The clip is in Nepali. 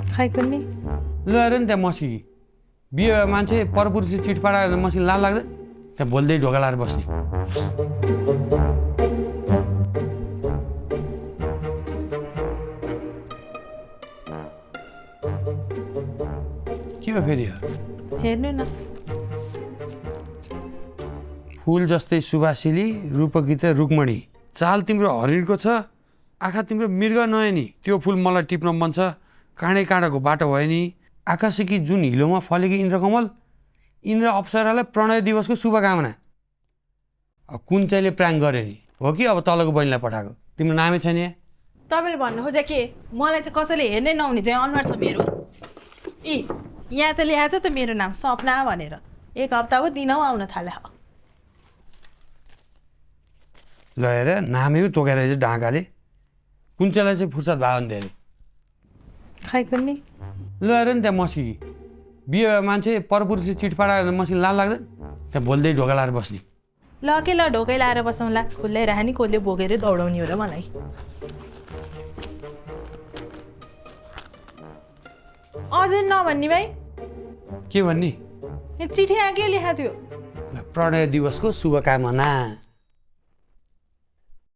खाइको नि ल हेर नि त्यहाँ मस्की बिहे मान्छे परपुरुषले चिट पाडायो भने मस्किन लाल लाग्दैन त्यहाँ बोल्दै ढोका लाएर बस्ने के हो फेरि हेर्नु न फुल जस्तै सुभासिली रूपगीत रुक्मणी चाल तिम्रो हरिणको छ आँखा तिम्रो मृग नयनी त्यो फुल मलाई टिप्न मन छ काँडै काँडाको बाटो भयो नि आकाशिकी जुन हिलोमा फलेकी इन्द्रकमल इन्द्र अप्सरालाई प्रणय दिवसको शुभकामना अब कुन चाहिँले प्राङ गरे नि हो कि अब तलको बहिनीलाई पठाएको तिम्रो नामै छैन यहाँ तपाईँले भन्नु खोजे के मलाई चाहिँ कसैले हेर्नै नहुने चाहिँ अनुहार छ मेरो यहाँ त ल्याएछ त मेरो नाम सपना भनेर एक हप्ता पो दिनौ आउन थाले ल हेर नामै तोकेर चाहिँ ढाकाले कुन चाहिँलाई चाहिँ फुर्सद भयो भने धेरै खाइको नि ल हेर नि त्यहाँ मस्की बिहे मान्छे परपुरुषले चिट पाडायो भने मस्किन लाल लाग्दैन त्यहाँ बोल्दै ढोका लाएर बस्ने ल के ल ढोकै लाएर बसौँला खुल्लै राख्ने कसले बोकेर दौडाउने हो र मलाई अझै नभन्ने भाइ के भन्ने चिठी यहाँ के लेखा थियो प्रणय दिवसको शुभकामना